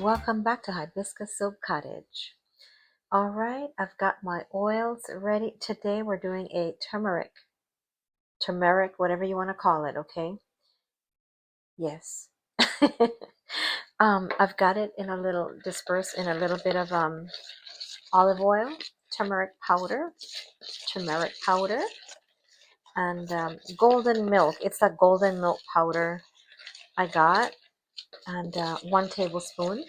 Welcome back to Hibiscus Soap Cottage. All right, I've got my oils ready. Today we're doing a turmeric, whatever you want to call it, okay? Yes. I've got it in a little, dispersed in a little bit of olive oil, turmeric powder, and golden milk. It's that golden milk powder I got, and 1 tablespoon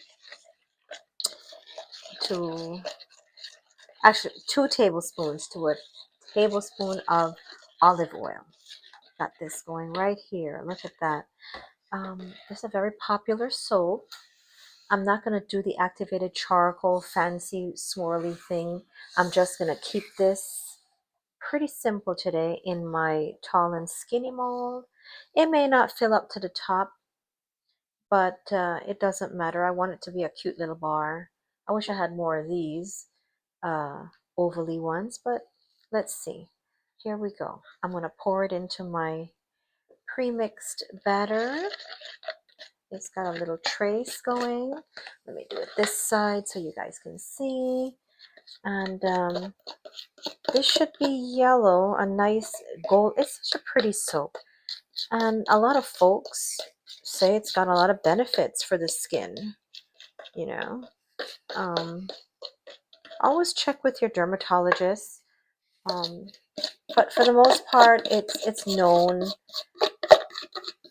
to actually 2 tablespoons to a tablespoon of olive oil. Got this going right here. Look at that. This is a very popular soap. I'm not going to do the activated charcoal fancy swirly thing. I'm just going to keep this pretty simple today in my tall and skinny mold. It may not fill up to the top, but it doesn't matter. I want it to be a cute little bar. I wish I had more of these uh, ovally ones, but let's see. Here we go. I'm going to pour it into my pre-mixed batter. It's got a little trace going. Let me do it this side so you guys can see. And this should be yellow, a nice gold. It's such a pretty soap. And a lot of folks say it's got a lot of benefits for the skin, you know. Um, Always check with your dermatologist. But for the most part, it's known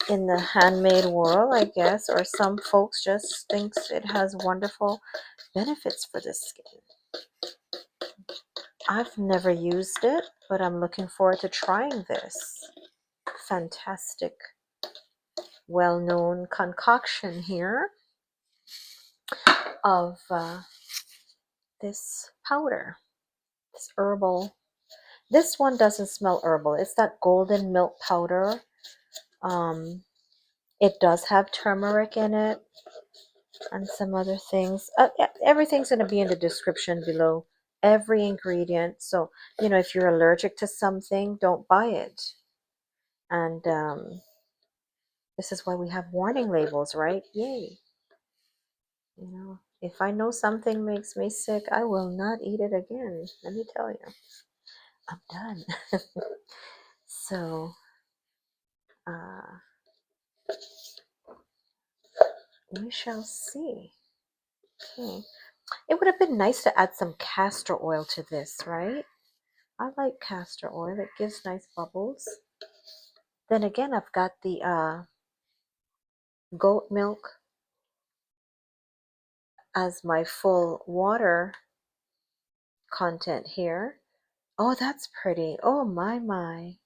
in the handmade world, I guess, or some folks just thinks it has wonderful benefits for the skin. I've never used it, but I'm looking forward to trying this fantastic, well-known concoction here of this powder, this herbal. This one doesn't smell herbal. It's that golden milk powder. It does have turmeric in it and some other things. Everything's going to be in the description below. Every ingredient. So, if you're allergic to something, don't buy it. And this is why we have warning labels, right? Yay. If I know something makes me sick, I will not eat it again. Let me tell you. I'm done. So, we shall see. Okay. It would have been nice to add some castor oil to this, right? I like castor oil. It gives nice bubbles. Then again, I've got the goat milk as my full water content here. Oh, that's pretty. Oh, my.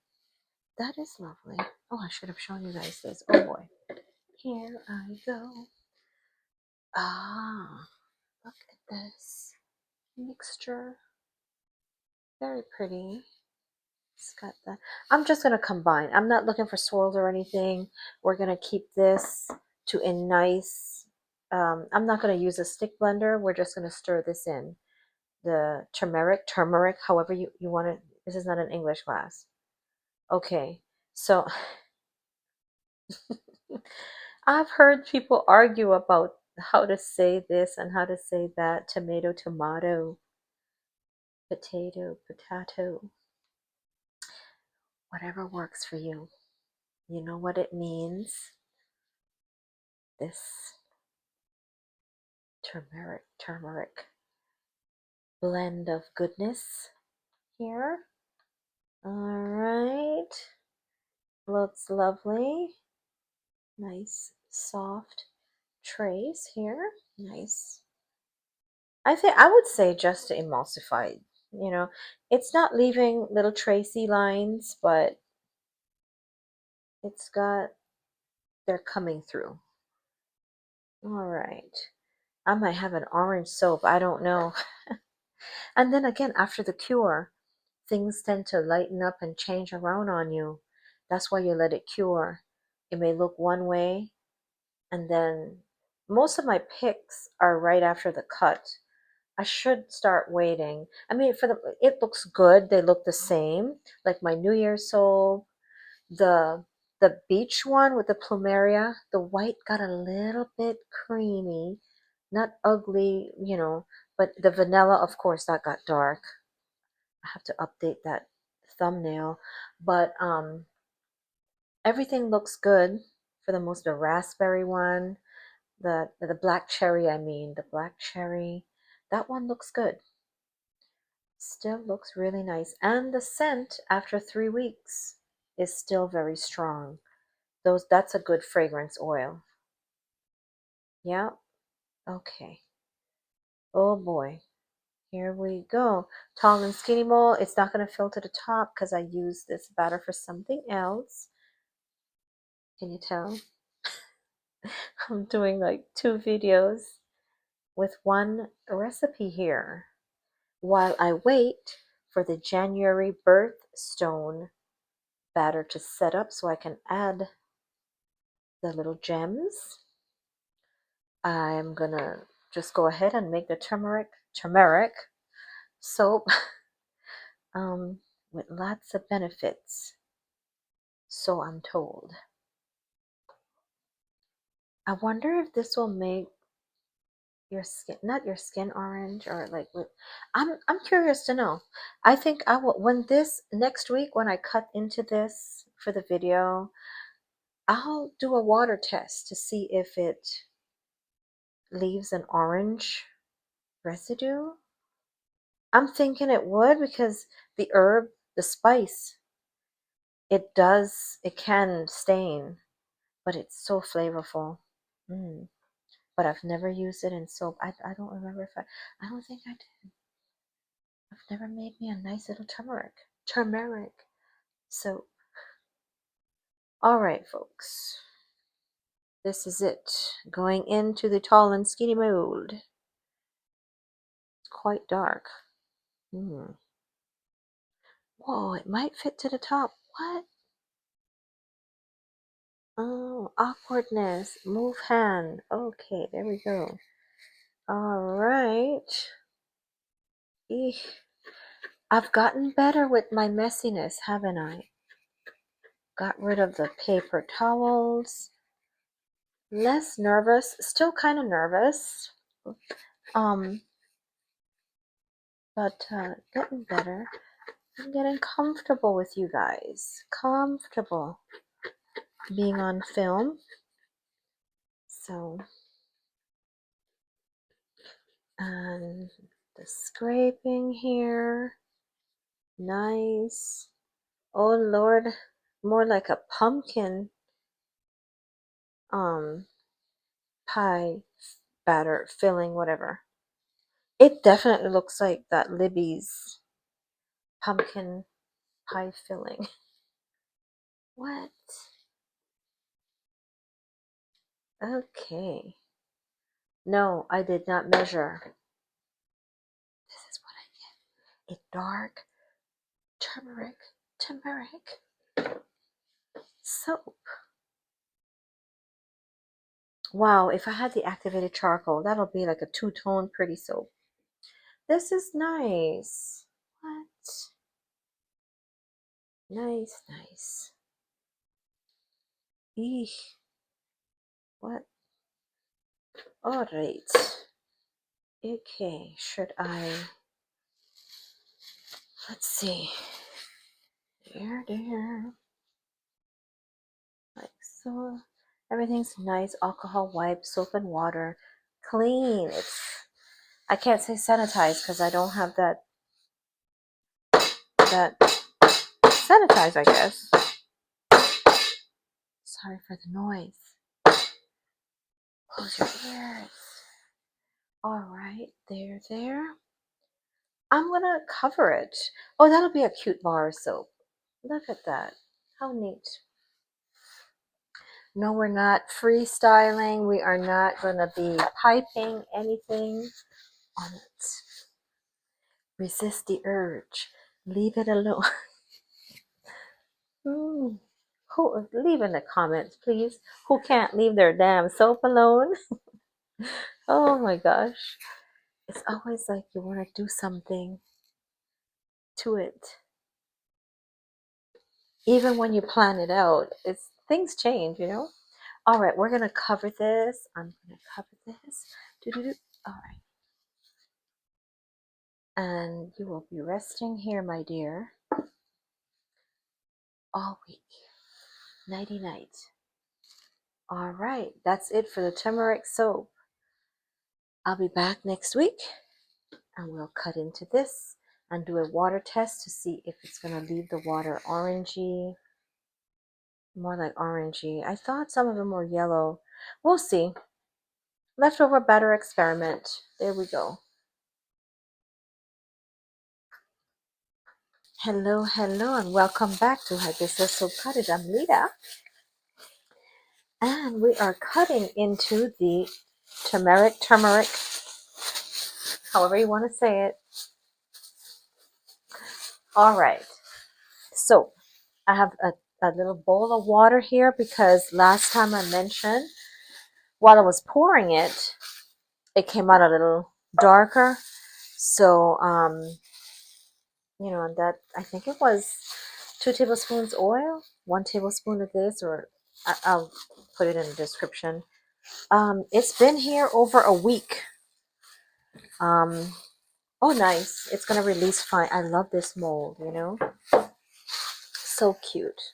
That is lovely. Oh, I should have shown you guys this. Oh, boy. Here I go. Ah, look at this mixture. Very pretty. It's got that. I'm just going to combine. I'm not looking for swirls or anything. We're going to keep this to a nice, I'm not going to use a stick blender. We're just going to stir this in. The turmeric, however you want it. This is not an English class. Okay, so I've heard people argue about how to say this and how to say that. Tomato, potato. Whatever works for you. You know what it means. This turmeric blend of goodness here. All right. Looks lovely. Nice soft trace here. Nice. I would say just to emulsify. It's not leaving little tracy lines, but they're coming through. All right. I might have an orange soap. I don't know. And then again, after the cure, things tend to lighten up and change around on you. That's why you let it cure. It may look one way, and then most of my picks are right after the cut. I should start waiting. I mean, it looks good. They look the same, like my New Year's soap, the beach one with the plumeria. The white got a little bit creamy, Not ugly, you know, but the vanilla, of course, that got dark. I have to update that thumbnail. But everything looks good for the most. The raspberry one, the black cherry, I mean, the black cherry, that one looks good. Still looks really nice. And the scent after 3 weeks is still very strong. That's a good fragrance oil. Yeah. Okay. Oh boy. Here we go. Tall and skinny mole. It's not going to fill to the top because I use this batter for something else. Can you tell? I'm doing like 2 videos with one recipe here while I wait for the January birthstone batter to set up so I can add the little gems. I'm gonna just go ahead and make the turmeric soap with lots of benefits, so I'm told. I wonder if this will make your skin, not your skin orange, or like I'm curious to know. I think I will, when this next week when I cut into this for the video, I'll do a water test to see if it leaves an orange residue. I'm thinking it would because the herb, the spice, it can stain, but it's so flavorful. Mm. But I've never used it in soap. I don't remember if I don't think I did. I've never made me a nice little turmeric soap. All right, folks. This is it. Going into the tall and skinny mold. It's quite dark. Mm. Whoa, it might fit to the top. What? Oh, awkwardness. Move hand. Okay, there we go. All right. Eek. I've gotten better with my messiness, haven't I? Got rid of the paper towels. Less nervous. Still kind of nervous. Um, but getting better. I'm getting comfortable with you guys. Comfortable being on film. So, and the scraping here. Nice. Oh Lord, more like a pumpkin pie batter filling, whatever. It definitely looks like that Libby's pumpkin pie filling. What? Okay. No, I did not measure. This is what I get. A dark turmeric soap. Wow, if I had the activated charcoal, that'll be like a two-tone pretty soap. This is nice. What? Nice, nice. Eesh. What? All right. Okay, should I? Let's see. There. Like so. Everything's nice. Alcohol wipe, soap and water. Clean. I can't say sanitize because I don't have that sanitize, I guess. Sorry for the noise. Close your ears. Alright, there. I'm gonna cover it. Oh, that'll be a cute bar of soap. Look at that. How neat. No, we're not freestyling. We are not gonna be piping anything on it. Resist the urge. Leave it alone. Leave in the comments, please. Who can't leave their damn soap alone? Oh my gosh. It's always like you want to do something to it. Even when you plan it out, things change, you know? All right, we're going to cover this. I'm going to cover this. All right. And you will be resting here, my dear, all week. Nighty night. All right. That's it for the turmeric soap. I'll be back next week and we'll cut into this and do a water test to see if it's going to leave the water orangey, more like orangey. I thought some of them were yellow. We'll see. Leftover batter experiment. There we go. Hello, hello, and welcome back to Hibiscus Soap Cottage. I'm Lita, and we are cutting into the turmeric, however you want to say it. All right, so I have a little bowl of water here because last time I mentioned while I was pouring it, it came out a little darker. So, and that I think it was 2 tablespoons oil, 1 tablespoon of this, or I'll put it in the description. It's been here over a week. Oh, nice. It's going to release fine. I love this mold, So cute.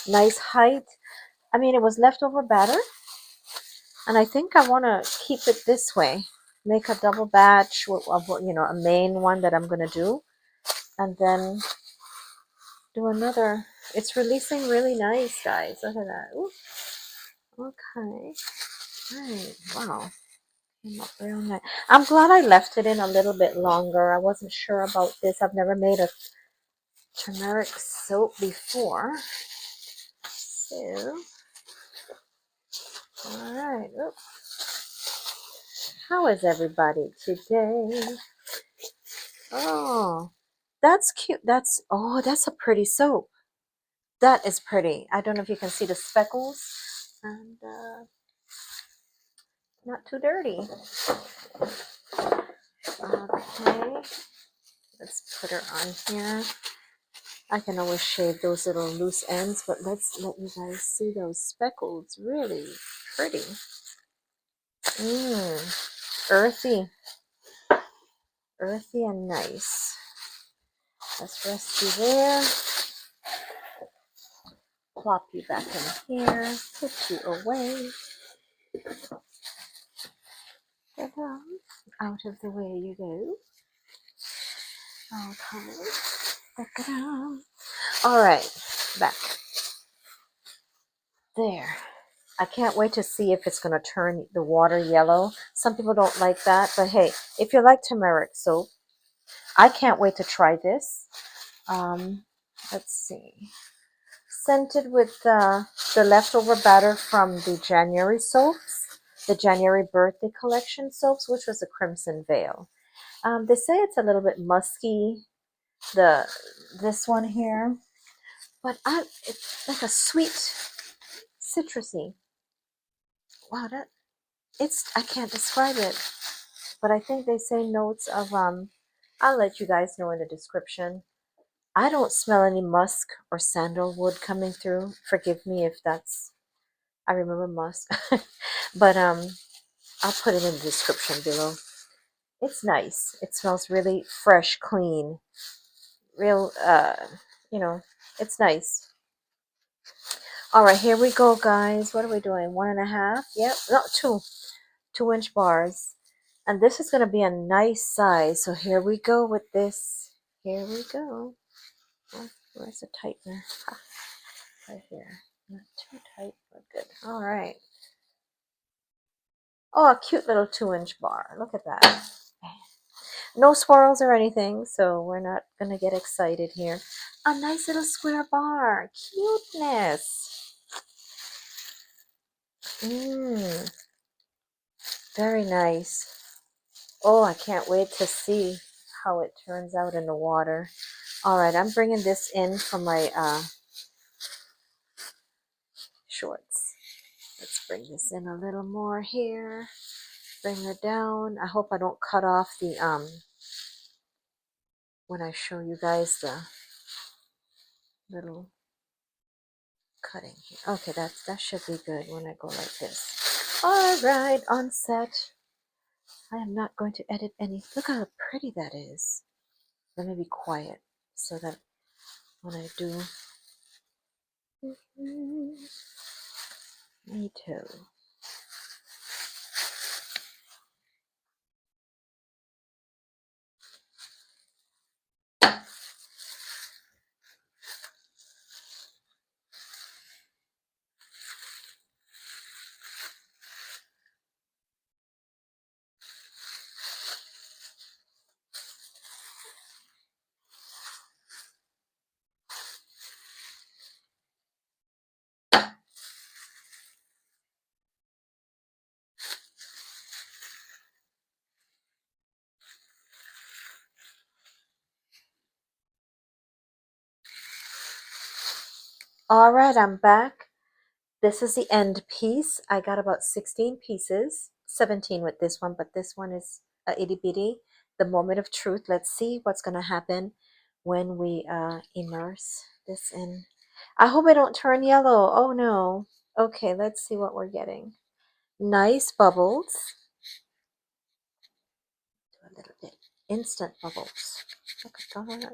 Nice height. I mean, it was leftover batter. And I think I want to keep it this way. Make a double batch of, a main one that I'm going to do. And then do another. It's releasing really nice, guys. Look at that. Ooh. Okay. All right. Wow. Came up real nice. I'm glad I left it in a little bit longer. I wasn't sure about this. I've never made a turmeric soap before. So, all right. Oops. How is everybody today? Oh, that's cute. That's a pretty soap. That is pretty. I don't know if you can see the speckles, and not too dirty. Okay, let's put her on here. I can always shave those little loose ends, but let's let you guys see those speckles. Really pretty. Earthy. Earthy and nice. Let's rest you there. Plop you back in here. Put you away. Ta-da. Out of the way you go. Okay. Ta-da. All right. Back. There. I can't wait to see if it's going to turn the water yellow. Some people don't like that, but hey, if you like turmeric soap, I can't wait to try this. Let's see. Scented with the leftover batter from the January soaps, the January birthday collection soaps, which was a Crimson Veil. They say it's a little bit musky, this one here, but it's like a sweet, citrusy. Wow, I can't describe it, but I think they say notes of I'll let you guys know in the description. I don't smell any musk or sandalwood coming through. Forgive me if I remember musk. But I'll put it in the description below. It's nice. It smells really fresh, clean. Real it's nice. All right, here we go, guys. What are we doing? 1.5? Yep. No, 2. 2-inch bars. And this is going to be a nice size. So here we go with this. Here we go. Where's the tightener? Right here. Not too tight, but good. All right. Oh, a cute little 2-inch bar. Look at that. No swirls or anything, so we're not going to get excited here. A nice little square bar. Cuteness. Very nice. Oh, I can't wait to see how it turns out in the water. All right, I'm bringing this in from my shorts. Let's bring this in a little more here. Bring her down. I hope I don't cut off the when I show you guys the little cutting here. Okay, that should be good when I go like this. All right, on set. I am not going to edit any. Look how pretty that is. Let me be quiet so that when I do. Me too. All right, I'm back. This is the end piece. I got about 16 pieces, 17 with this one, but this one is a itty bitty. The moment of truth. Let's see what's going to happen when we immerse this in. I hope I don't turn yellow. Oh no. Okay, let's see what we're getting. Nice bubbles. Do a little bit. Instant bubbles. Look at that.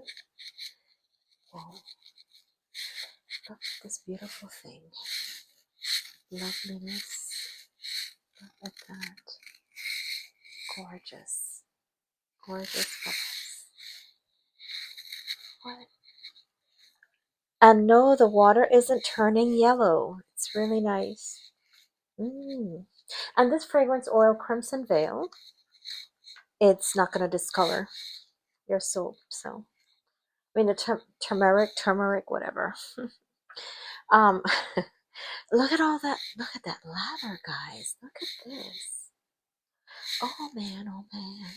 Oh, look at this beautiful thing. Loveliness. Look at that. Gorgeous. Gorgeous bubbles. What? And no, the water isn't turning yellow. It's really nice. And this fragrance oil, Crimson Veil, it's not going to discolor your soap. So, I mean, the turmeric, whatever. um, look at all that. Look at that lather, guys. Look at this. Oh man, oh man.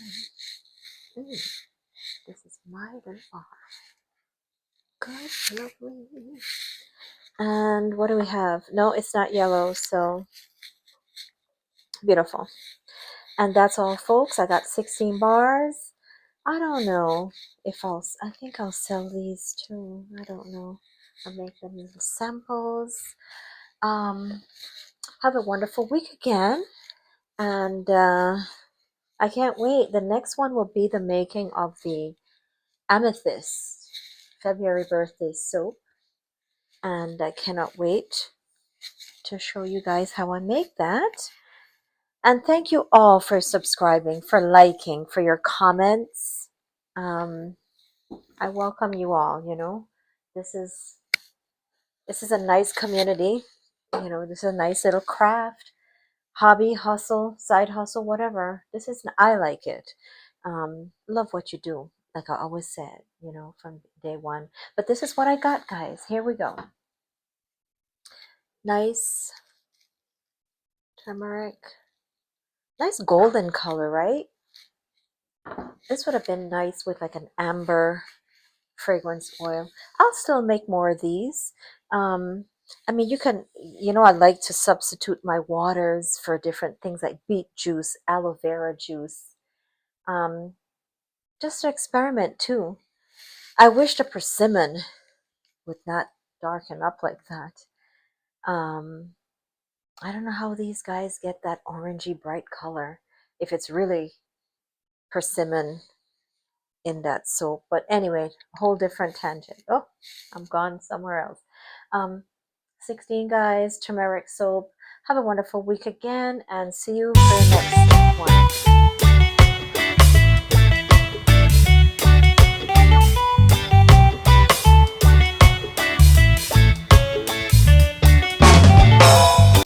This is my little bar. Good, lovely. And what do we have? No, it's not yellow, so beautiful. And that's all, folks. I got 16 bars. I don't know if I think I'll sell these too. I don't know. I'll make them little samples. Have a wonderful week again. And I can't wait. The next one will be the making of the Amethyst February birthday soap. And I cannot wait to show you guys how I make that. And thank you all for subscribing, for liking, for your comments. I welcome you all. This is a nice community. This is a nice little craft, hobby, hustle, side hustle, whatever. I like it. Love what you do, like I always said, from day one. But this is what I got, guys. Here we go. Nice turmeric. Nice golden color, right? This would have been nice with like an amber fragrance oil. I'll still make more of these. I mean, you can, I like to substitute my waters for different things like beet juice, aloe vera juice, just to experiment too. I wish the persimmon would not darken up like that. I don't know how these guys get that orangey bright color, if it's really persimmon in that soap. But anyway, a whole different tangent. Oh, I'm gone somewhere else. 16 guys, turmeric soap. Have a wonderful week again and see you for the next one.